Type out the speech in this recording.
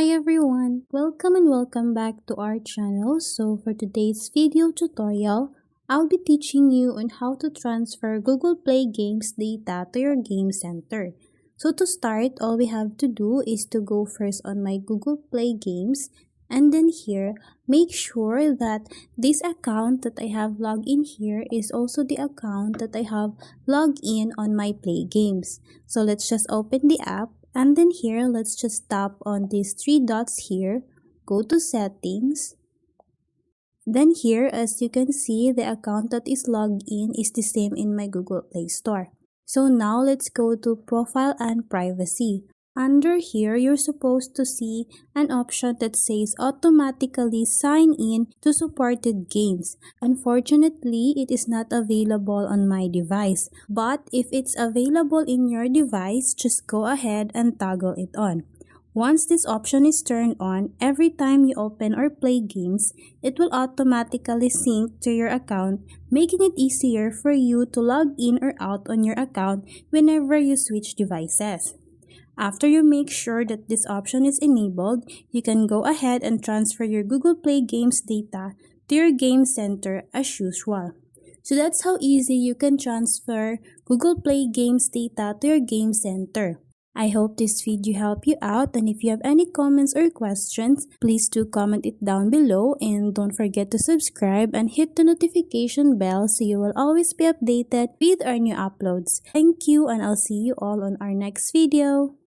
Hi everyone, welcome and welcome back to our channel. So for today's video tutorial, I'll be teaching you on how to transfer Google Play Games data to your game center. So to start, all we have to do is to go first on my Google Play Games, and then here, make sure that this account that I have logged in here is also the account that I have logged in on my Play Games. So let's just open the app. And then here, let's just tap on these three dots here, go to settings. Then here, as you can see, the account that is logged in is the same in my Google Play Store. So now let's go to profile and privacy. Under here, you're supposed to see an option that says automatically sign in to supported games. Unfortunately, it is not available on my device. But if it's available in your device, just go ahead and toggle it on. Once this option is turned on, every time you open or play games, it will automatically sync to your account, making it easier for you to log in or out on your account whenever you switch devices. After you make sure that this option is enabled, you can go ahead and transfer your Google Play Games data to your game center as usual. So that's how easy you can transfer Google Play Games data to your game center. I hope this video helped you out, and if you have any comments or questions, please do comment it down below, and don't forget to subscribe and hit the notification bell so you will always be updated with our new uploads. Thank you, and I'll see you all on our next video.